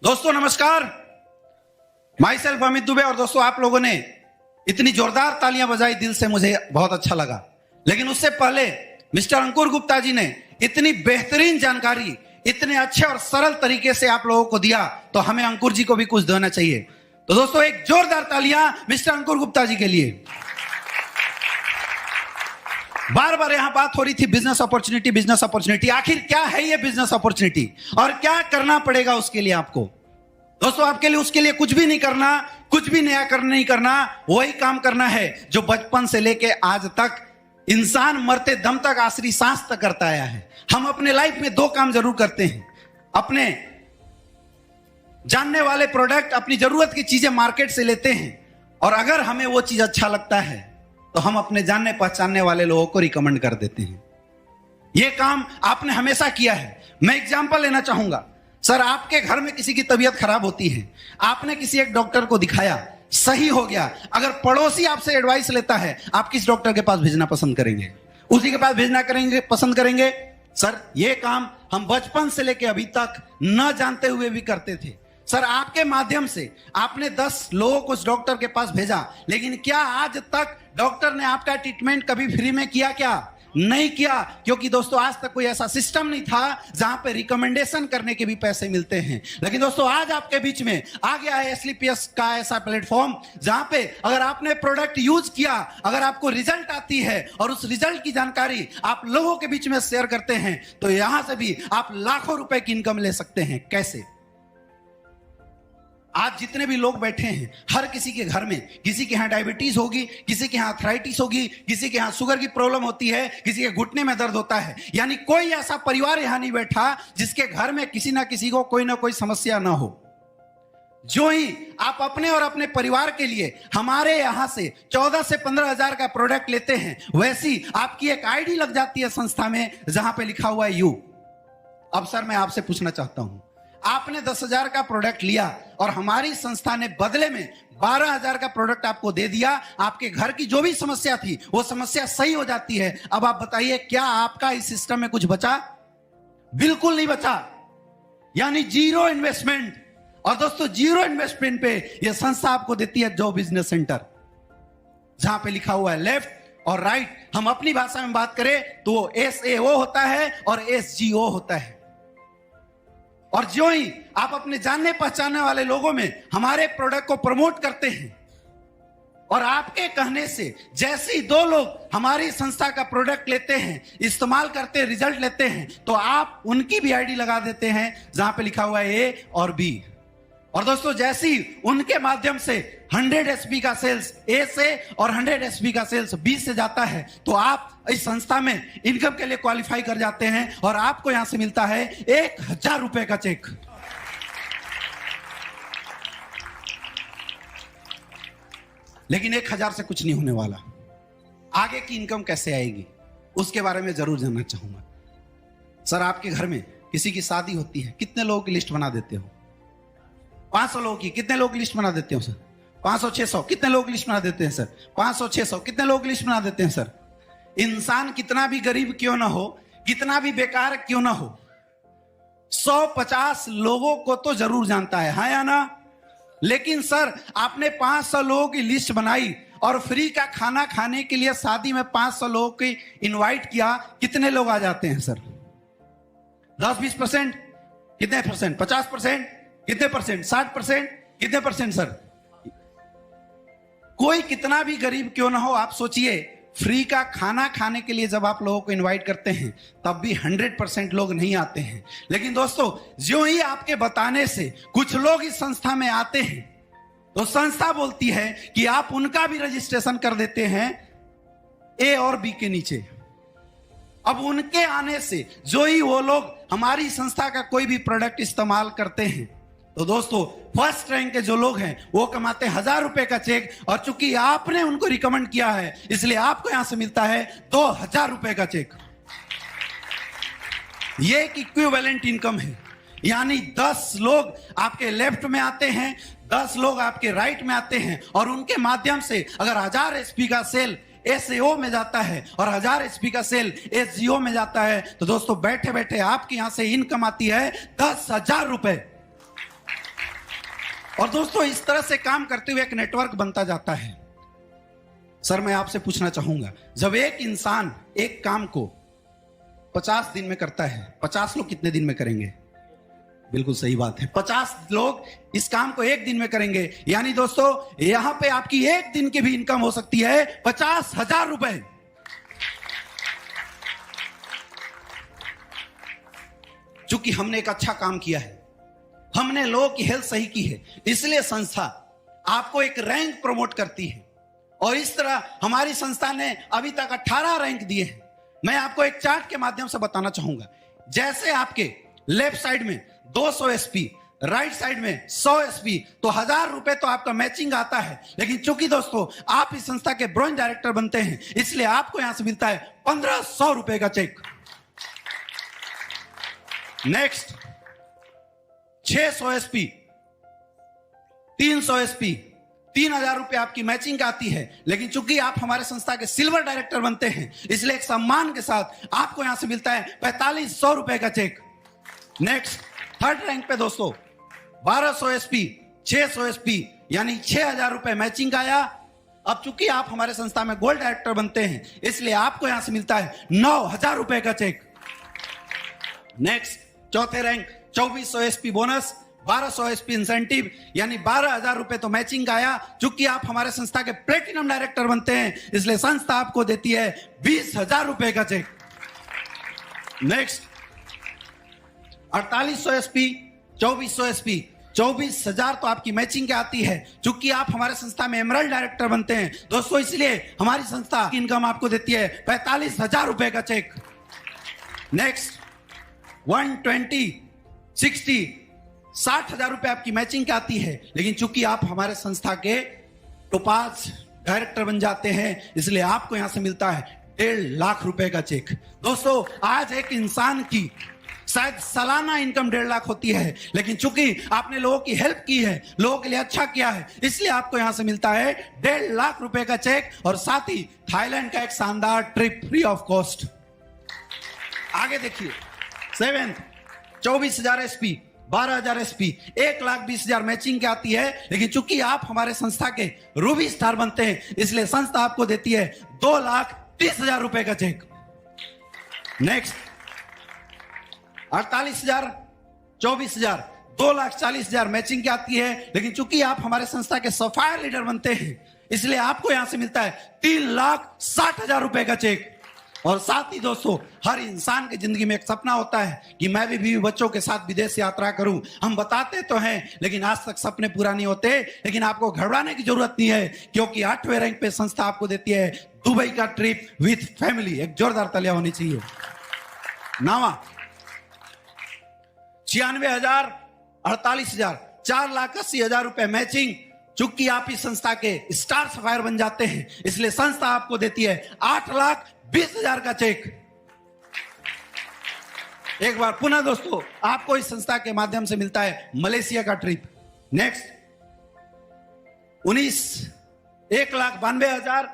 दोस्तों नमस्कार, my self Amit Dubey. और दोस्तों आप लोगों ने इतनी जोरदार तालियां बजाई, दिल से मुझे बहुत अच्छा लगा। लेकिन उससे पहले मिस्टर अंकुर गुप्ता जी ने इतनी बेहतरीन जानकारी इतने अच्छे और सरल तरीके से आप लोगों को दिया, तो हमें अंकुर जी को भी कुछ देना चाहिए। तो दोस्तों एक जोरदार तालियां मिस्टर अंकुर गुप्ता जी के लिए। बार बार यहां बात हो रही थी बिजनेस अपॉर्चुनिटी, बिजनेस अपॉर्चुनिटी। आखिर क्या है ये बिजनेस अपॉर्चुनिटी और क्या करना पड़ेगा उसके लिए आपको? दोस्तों आपके लिए उसके लिए कुछ भी नहीं करना, कुछ भी नया नहीं करना, वही काम करना है जो बचपन से लेके आज तक इंसान मरते दम तक, आखिरी सांस तक करता आया है। हम अपने लाइफ में दो काम जरूर करते हैं। अपने जानने वाले प्रोडक्ट, अपनी जरूरत की चीजें मार्केट से लेते हैं, और अगर हमें वो चीज अच्छा लगता है तो हम अपने जानने पहचानने वाले लोगों को रिकमेंड कर देते हैं। यह काम आपने हमेशा किया है। मैं एग्जांपल लेना चाहूंगा। सर, आपके घर में किसी की तबीयत खराब होती है, आपने किसी एक डॉक्टर को दिखाया, सही हो गया। अगर पड़ोसी आपसे एडवाइस लेता है, आप किस डॉक्टर के पास भेजना पसंद करेंगे? उसी के पास भेजना पसंद करेंगे। सर, यह काम हम बचपन से लेकर अभी तक न जानते हुए भी करते थे। सर, आपके माध्यम से आपने 10 लोगों को उस डॉक्टर के पास भेजा, लेकिन क्या आज तक डॉक्टर ने आपका ट्रीटमेंट कभी फ्री में किया? क्या नहीं किया? क्योंकि दोस्तों आज तक कोई ऐसा सिस्टम नहीं था जहां पे रिकमेंडेशन करने के भी पैसे मिलते हैं। लेकिन दोस्तों आज आपके बीच में आ गया है एसलीपीएस का ऐसा प्लेटफॉर्म जहां पे अगर आपने प्रोडक्ट यूज किया, अगर आपको रिजल्ट आती है और उस रिजल्ट की जानकारी आप लोगों के बीच में शेयर करते हैं, तो यहां से भी आप लाखों रुपए की इनकम ले सकते हैं। कैसे? आज जितने भी लोग बैठे हैं, हर किसी के घर में किसी के यहां डायबिटीज होगी, किसी के यहां आर्थराइटिस होगी, किसी के यहां शुगर की प्रॉब्लम होती है, किसी के घुटने में दर्द होता है। यानी कोई ऐसा परिवार यहां नहीं बैठा जिसके घर में किसी ना किसी को कोई ना कोई समस्या ना हो। जो ही आप अपने और अपने परिवार के लिए हमारे यहां से 14 से 15 हजार का प्रोडक्ट लेते हैं, वैसी आपकी एक आईडी लग जाती है संस्था में जहां पे लिखा हुआ है यू। अब सर मैं आपसे पूछना चाहता हूं, आपने 10,000 का प्रोडक्ट लिया और हमारी संस्था ने बदले में 12,000 का प्रोडक्ट आपको दे दिया। आपके घर की जो भी समस्या थी वो समस्या सही हो जाती है। अब आप बताइए, क्या आपका इस सिस्टम में कुछ बचा? बिल्कुल नहीं बचा। यानी जीरो इन्वेस्टमेंट। और दोस्तों जीरो इन्वेस्टमेंट पे यह संस्था आपको देती है जो बिजनेस सेंटर, जहां पे लिखा हुआ है लेफ्ट और राइट। हम अपनी भाषा में बात करें तो SAO होता है और SGO होता है। और जो ही आप अपने जानने पहचानने वाले लोगों में हमारे प्रोडक्ट को प्रमोट करते हैं, और आपके कहने से जैसे ही 2 लोग हमारी संस्था का प्रोडक्ट लेते हैं, इस्तेमाल करते हैं, रिजल्ट लेते हैं, तो आप उनकी भी आईडी लगा देते हैं जहां पे लिखा हुआ है A और B। और दोस्तों जैसे ही उनके माध्यम से 100 SP का सेल्स A से और 100 SP का सेल्स B से जाता है, तो आप इस संस्था में इनकम के लिए क्वालिफाई कर जाते हैं और आपको यहां से मिलता है 1,000 रुपए का चेक। लेकिन 1,000 से कुछ नहीं होने वाला। आगे की इनकम कैसे आएगी उसके बारे में जरूर जानना चाहूंगा। सर, आपके घर में किसी की शादी होती है, कितने लोगों की लिस्ट बना देते हो? 500 लोगों की। कितने लोग लिस्ट बना देते हो सर? 500-600। कितने लोग लिस्ट बना देते हैं सर? 500-600। कितने लोग लिस्ट बना देते हैं सर? इंसान कितना भी गरीब क्यों ना हो, कितना भी बेकार क्यों ना हो, 150 लोगों को तो जरूर जानता है, हाँ या ना? लेकिन सर आपने 500 लोगों की लिस्ट बनाई और फ्री का खाना खाने के लिए शादी में 500 लोगों की इनवाइट किया, कितने लोग आ जाते हैं सर? 10-20%? कितने परसेंट? 50%? कितने परसेंट? 60%? कितने परसेंट सर? कोई कितना भी गरीब क्यों ना हो, आप सोचिए, फ्री का खाना खाने के लिए जब आप लोगों को इनवाइट करते हैं तब भी 100% लोग नहीं आते हैं। लेकिन दोस्तों जो ही आपके बताने से कुछ लोग इस संस्था में आते हैं, तो संस्था बोलती है कि आप उनका भी रजिस्ट्रेशन कर देते हैं A और B के नीचे। अब उनके आने से जो ही वो लोग हमारी संस्था का कोई भी प्रोडक्ट इस्तेमाल करते हैं, तो दोस्तों फर्स्ट रैंक के जो लोग हैं वो कमाते हैं 1,000 रुपए का चेक। और चूंकि आपने उनको रिकमेंड किया है, इसलिए आपको यहां से मिलता है 2,000 रुपए का चेक। ये एक इक्विवेलेंट इनकम है। यानी 10 लोग आपके लेफ्ट में आते हैं, 10 लोग आपके राइट में आते हैं, और उनके माध्यम से अगर 1000 SP का सेल SAO में जाता है और 1000 SP का सेल SGO में जाता है, तो दोस्तों बैठे बैठे आपके यहां से इनकम आती है 10,000 रुपए। और दोस्तों इस तरह से काम करते हुए एक नेटवर्क बनता जाता है। सर मैं आपसे पूछना चाहूंगा, जब एक इंसान एक काम को 50 दिन में करता है, 50 लोग कितने दिन में करेंगे? बिल्कुल सही बात है, 50 लोग इस काम को एक दिन में करेंगे। यानी दोस्तों यहां पे आपकी एक दिन की भी इनकम हो सकती है 50,000 रुपए। चूंकि हमने एक अच्छा काम किया है, हमने लोगों की हेल्थ सही की है, इसलिए संस्था आपको एक रैंक प्रमोट करती है। और इस तरह हमारी संस्था ने अभी तक 18 रैंक दिए हैं। मैं आपको एक चार्ट के माध्यम से बताना चाहूंगा। जैसे आपके लेफ्ट साइड में 200 एसपी, राइट साइड में 100 एसपी, तो 1000 रुपए तो आपका मैचिंग आता है। लेकिन चूंकि दोस्तों आप इस संस्था के ब्रोंज डायरेक्टर बनते हैं, इसलिए आपको यहां से मिलता है 1500 रुपए का चेक। नेक्स्ट 600 एसपी, 300 एसपी, 3000 रुपए आपकी मैचिंग आती है। लेकिन चूंकि आप हमारे संस्था के सिल्वर डायरेक्टर बनते हैं, इसलिए एक सम्मान के साथ आपको यहां से मिलता है 4500 रुपए का चेक। नेक्स्ट थर्ड रैंक पे दोस्तों 1200 एसपी, 600 एसपी, यानी 6000 रुपए मैचिंग आया। अब चूंकि आप हमारे संस्था में गोल्ड डायरेक्टर बनते हैं, इसलिए आपको यहां से मिलता है 9000 रुपए का चेक। नेक्स्ट चौथे rank 2400 SP bonus, 1200 SP incentive, यानी 12000 रुपए तो मैचिंग आया। चूंकि आप हमारे संस्था के प्लेटिनम डायरेक्टर बनते हैं, इसलिए संस्था आपको देती है 20000 रुपए का चेक। नेक्स्ट 4800 एसपी, 2400 एसपी, 24000 तो आपकी मैचिंग के आती है। चूंकि आप हमारे संस्था में एमरल्ड डायरेक्टर बनते हैं दोस्तों, इसलिए हमारी संस्था की इनकम आपको देती है 45000 रुपए का चेक। नेक्स्ट 120, 60, 60,000 रुपए आपकी मैचिंग की आती है। लेकिन चूंकि आप हमारे संस्था के टोपाज डायरेक्टर बन जाते हैं, इसलिए आपको यहां से मिलता है 1.5 लाख रुपए का चेक। दोस्तों आज एक इंसान की शायद सालाना इनकम 1.5 लाख होती है, लेकिन चूंकि आपने लोगों की हेल्प की है, लोगों के लिए अच्छा किया है, इसलिए आपको यहां से मिलता है 1.5 लाख रुपए का चेक। और साथ ही थाईलैंड का एक शानदार ट्रिप फ्री ऑफ कॉस्ट। आगे देखिए 7th 24,000 एसपी, 12,000 एसपी, 1,20,000 मैचिंग की आती है। लेकिन चूंकि आप हमारे संस्था के रूबी स्टार बनते हैं, इसलिए संस्था आपको देती है 2,30,000 रुपए का चेक। नेक्स्ट 48,000, 24,000, 2,40,000 मैचिंग की आती है। लेकिन चूंकि आप हमारे संस्था के सफायर लीडर बनते हैं, इसलिए आपको यहां से मिलता है 3,60,000 रुपए का चेक। और साथ ही दोस्तों हर इंसान की जिंदगी में एक सपना होता है कि मैं भी बीवी बच्चों के साथ विदेश यात्रा करूं। हम बताते तो हैं, लेकिन आज तक सपने पूरा नहीं होते। लेकिन आपको घबराने की जरूरत नहीं है, क्योंकि 8वें रैंक पे संस्था आपको देती है दुबई का ट्रिप विथ फैमिली। एक जोरदार तालियां होनी चाहिए। 9वां 96,000, 48,000, 4,80,000 रुपए मैचिंग। चूंकि आप इस संस्था के स्टार सफायर बन जाते हैं, इसलिए संस्था आपको देती है 8,20,000 का चेक। एक बार पुनः दोस्तों आपको इस संस्था के माध्यम से मिलता है मलेशिया का ट्रिप। नेक्स्ट 19 1,92,000,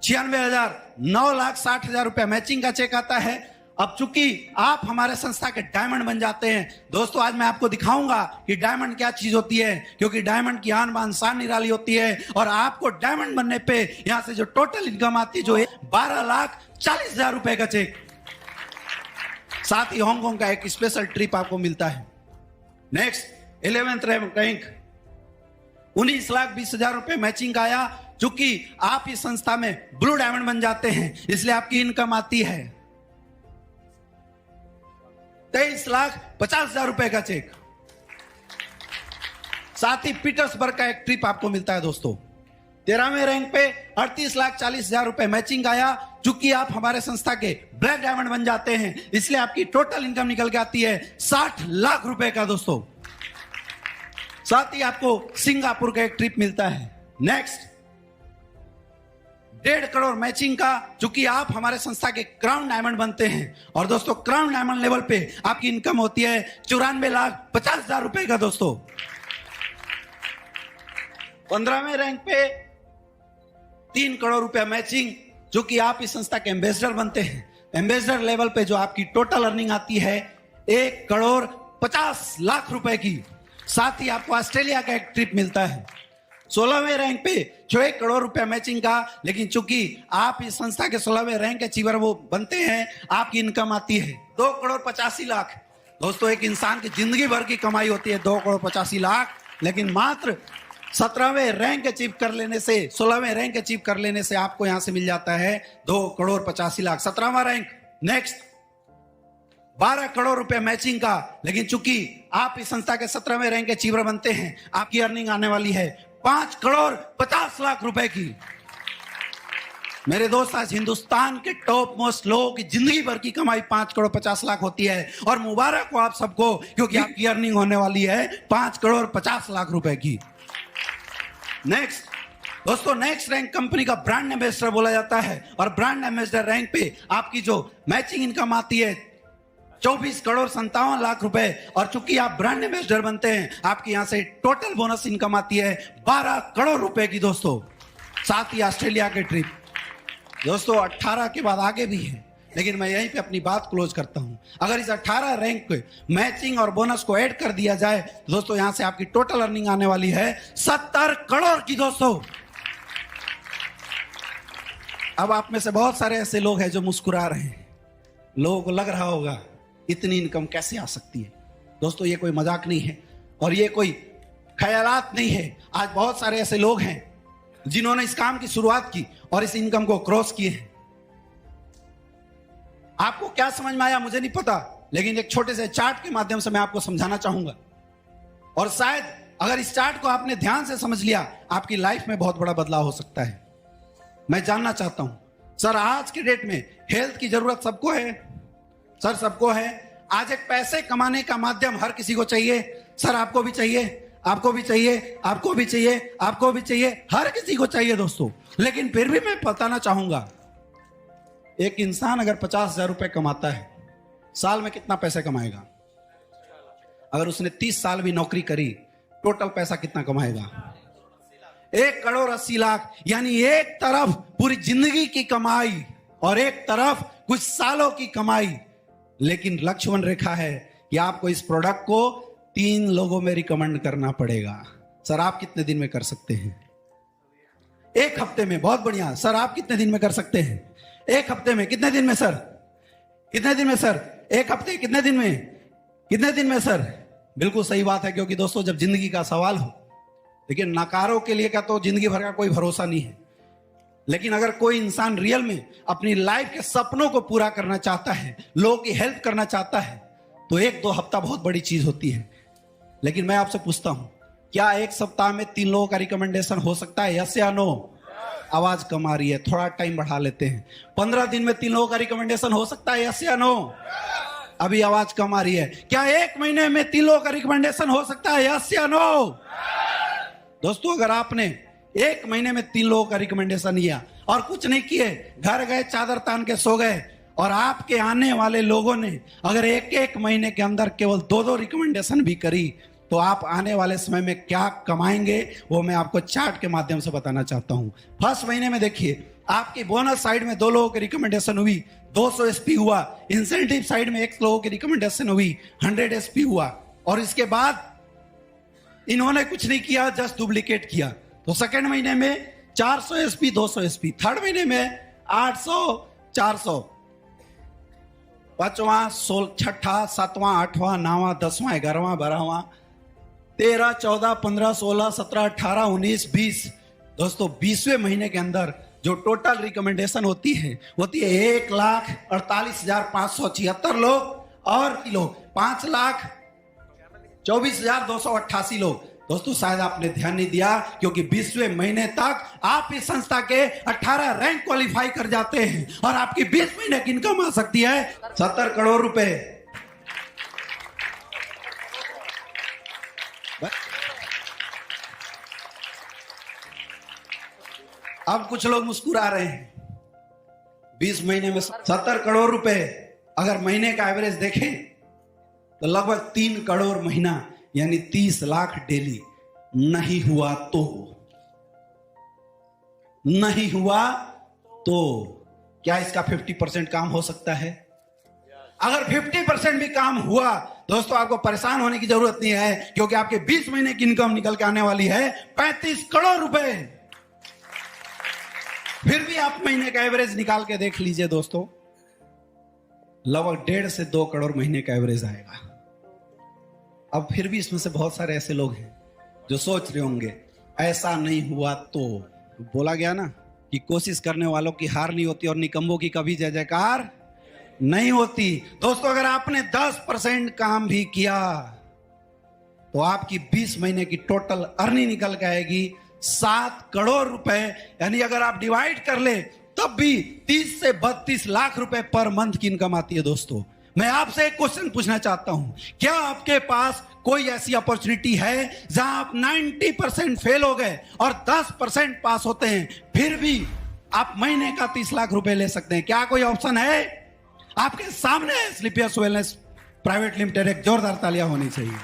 96,000, 9,60,000 रुपए मैचिंग का चेक आता है। अब चूंकि आप हमारे संस्था के डायमंड बन जाते हैं दोस्तों, आज मैं आपको दिखाऊंगा कि डायमंड क्या चीज होती है, क्योंकि डायमंड की आन बान शान निराली होती है। और आपको डायमंड बनने पे यहां से जो टोटल इनकम आती है, जो है 12,40,000 रुपए का चेक। साथ ही हांगकांग का एक स्पेशल ट्रिप आपको मिलता है। नेक्स्ट 11th रैंक 19,20,000 रुपए मैचिंग आया। चूंकि आप इस संस्था में ब्लू डायमंड बन जाते हैं, इसलिए आपकी इनकम आती है 23,50,000 रुपए का चेक। साथ ही पीटर्सबर्ग का एक ट्रिप आपको मिलता है दोस्तों। 13वें रैंक पे 38,40,000 रुपए मैचिंग आया। चूंकि आप हमारे संस्था के ब्लैक डायमंड बन जाते हैं, इसलिए आपकी टोटल इनकम निकल के आती है 60 लाख रुपए का दोस्तों। साथ ही आपको सिंगापुर का एक ट्रिप मिलता है। नेक्स्ट 1.5 करोड़ मैचिंग का। चूंकि आप हमारे संस्था के क्राउन डायमंड बनते हैं, और दोस्तों क्राउन डायमंड लेवल पे आपकी इनकम होती है 94,50,000 रुपए का दोस्तों। 15वें रैंक पे 3 करोड़ रुपया मैचिंग। चूंकि आप इस संस्था के एम्बेसडर बनते हैं, एम्बेसडर लेवल पे जो आपकी टोटल अर्निंग आती है 1,50,00,000 रुपए की। साथ ही आपको ऑस्ट्रेलिया का एक ट्रिप मिलता है। 16वें रैंक पे जो 1 करोड़ रुपया मैचिंग का, लेकिन चूंकि आप इस संस्था के 16वें रैंक के अचीवर वो बनते हैं, आपकी इनकम आती है 2 करोड़ 85 लाख। दोस्तों, एक इंसान की जिंदगी भर की कमाई होती है 2 करोड़ 85 लाख, लेकिन मात्र 17वें रैंक अचीव कर लेने से, 16वें रैंक अचीव कर लेने से आपको यहां से मिल जाता है 2 करोड़ 85 लाख। 17वां रैंक। नेक्स्ट 12 करोड़ रुपए मैचिंग का, लेकिन चूंकि आप इस संस्था के 17वें रैंक के अचीवर बनते हैं, आपकी अर्निंग आने वाली है 5 करोड़ 50 लाख रुपए की। मेरे दोस्त, आज हिंदुस्तान के टॉप मोस्ट लोगों की जिंदगी भर की कमाई 5 करोड़ 50 लाख होती है, और मुबारक हो आप सबको, क्योंकि आपकी अर्निंग होने वाली है 5 करोड़ 50 लाख रुपए की। नेक्स्ट दोस्तों, नेक्स्ट रैंक कंपनी का ब्रांड एम्बेसडर बोला जाता है, और ब्रांड एम्बेसडर रैंक पे आपकी जो मैचिंग इनकम आती है 24 करोड़ 57 लाख रुपए, और चूंकि आप ब्रांड एम्बेसडर बनते हैं, आपकी यहां से टोटल बोनस इनकम आती है 12 करोड़ रुपए की। दोस्तों, साथ ही ऑस्ट्रेलिया के ट्रिप। दोस्तों, 18 के बाद आगे भी है, लेकिन मैं यहीं पे अपनी बात क्लोज करता हूं। अगर इस 18 रैंक पे मैचिंग और बोनस को ऐड कर दिया जाए, दोस्तों यहां से आपकी टोटल अर्निंग आने वाली है 70 करोड़ की। दोस्तों, अब आप में से बहुत सारे ऐसे लोग हैं जो मुस्कुरा रहे हैं। लोगों को लग रहा होगा इतनी इनकम कैसे आ सकती है। दोस्तों, ये कोई मजाक नहीं है, और ये कोई ख्यालात नहीं है। आज बहुत सारे ऐसे लोग हैं जिन्होंने इस काम की शुरुआत की और इस इनकम को क्रॉस किए हैं। आपको क्या समझ में आया मुझे नहीं पता, लेकिन एक छोटे से चार्ट के माध्यम से मैं आपको समझाना चाहूंगा, और शायद अगर इस चार्ट को आपने ध्यान से समझ लिया, आपकी लाइफ में बहुत बड़ा बदलाव हो सकता है। मैं जानना चाहता हूं, सर आज के डेट में हेल्थ की जरूरत सबको है? सर सबको है। आज एक पैसे कमाने का माध्यम हर किसी को चाहिए। सर आपको भी चाहिए, आपको भी चाहिए, आपको भी चाहिए, आपको भी चाहिए, हर किसी को चाहिए दोस्तों। लेकिन फिर भी मैं बताना चाहूंगा, एक इंसान अगर 50,000 रुपए कमाता है, साल में कितना पैसा कमाएगा? अगर उसने 30 साल भी नौकरी करी, टोटल पैसा कितना कमाएगा? 1 करोड़ 80 लाख। यानी एक तरफ पूरी जिंदगी की कमाई और एक तरफ कुछ सालों की कमाई। लेकिन लक्ष्मण रेखा है कि आपको इस प्रोडक्ट को 3 लोगों में रिकमेंड करना पड़ेगा। सर आप कितने दिन में कर सकते हैं? 1 हफ्ते में। बहुत बढ़िया। सर आप कितने दिन में कर सकते हैं? 1 हफ्ते में। कितने दिन में सर? कितने दिन में सर? 1 हफ्ते। कितने दिन में? कितने दिन में सर? बिल्कुल सही बात है, क्योंकि दोस्तों जब जिंदगी का सवाल हो, लेकिन नकारों के लिए का तो जिंदगी भर का कोई भरोसा नहीं है। लेकिन अगर कोई इंसान रियल में अपनी लाइफ के सपनों को पूरा करना चाहता है, लोगों की हेल्प करना चाहता है, तो 1-2 हफ्ता बहुत बड़ी चीज होती है। लेकिन मैं आपसे पूछता हूं, क्या 1 सप्ताह में 3 लोगों का रिकमेंडेशन हो सकता है? यस या नो? आवाज कम आ रही है, थोड़ा टाइम बढ़ा लेते हैं। 15 दिन में 3 लोगों का रिकमेंडेशन हो सकता है? यस या नो? अभी आवाज कम आ रही है। क्या 1 महीने में 3 लोगों का रिकमेंडेशन हो सकता है? यस या नो? दोस्तों, अगर आपने 1 महीने में 3 लोगों का रिकमेंडेशन लिया और कुछ नहीं किए, घर गए, चादर तान के सो गए, और आपके आने वाले लोगों ने अगर 1-1 महीने के अंदर केवल 2-2 रिकमेंडेशन भी करी, तो आप आने वाले समय में क्या कमाएंगे, वो मैं आपको चार्ट के माध्यम से बताना चाहता हूं। फर्स्ट महीने में देखिए, आपकी बोनस साइड में 2 लोगों की रिकमेंडेशन हुई, 200 एसपी हुआ। इंसेंटिव साइड में 1 लोगों की रिकमेंडेशन हुई, 100 एसपी हुआ। और इसके बाद इन्होंने कुछ नहीं किया, जस्ट डुप्लीकेट किया। तो सेकंड महीने में 400 एसपी, 200 एसपी। थर्ड महीने में 800, 400। 5वां, 6ठा, 7वां, 8वां, 9वां, 10वां, 11वां, 12वां, 13, 14, 15, 16, 17, 18, 19, 20। दोस्तों 20वें महीने के अंदर जो टोटल रिकमेंडेशन होती है 1,48,576 लोग, और लोग 5,24,288 लोग। दोस्तों शायद आपने ध्यान नहीं दिया, क्योंकि 20वें महीने तक आप इस संस्था के 18 रैंक क्वालिफाई कर जाते हैं, और आपकी 20 महीने की इनकम आ सकती है 70 करोड़ रुपए। अब कुछ लोग मुस्कुरा रहे हैं। 20 महीने में 70 करोड़ रुपए अगर महीने का एवरेज देखें तो लगभग 3 करोड़ महीना, यानी 30 लाख डेली। नहीं हुआ तो क्या इसका 50% काम हो सकता है? अगर 50% भी काम हुआ दोस्तों आपको परेशान होने की जरूरत नहीं है, क्योंकि आपके 20 महीने की इनकम निकल के आने वाली है 35 करोड़ रुपए। फिर भी आप महीने का एवरेज निकाल के देख लीजिए दोस्तों, लगभग 1.5 से 2 करोड़ महीने का एवरेज आएगा। अब फिर भी इसमें से बहुत सारे ऐसे लोग हैं जो सोच रहे होंगे ऐसा नहीं हुआ तो बोला गया ना कि कोशिश करने वालों की हार नहीं होती और निकम्बों की कभी जय जयकार नहीं होती। दोस्तों अगर आपने 10% काम भी किया तो आपकी 20 महीने की टोटल अर्निंग निकल के आएगी 7 करोड़ रुपए। यानी अगर आप डिवाइड कर ले तब भी 30 से 32 लाख रुपए पर मंथ की इनकम आती है। दोस्तों मैं आपसे एक क्वेश्चन पूछना चाहता हूं, क्या आपके पास कोई ऐसी अपॉर्चुनिटी है जहां आप 90% फेल हो गए और 10% पास होते हैं, फिर भी आप महीने का 30 लाख रुपए ले सकते हैं? क्या कोई ऑप्शन है? आपके सामने स्लीपियस वेलनेस प्राइवेट लिमिटेड, एक जोरदार तालियां होनी चाहिए।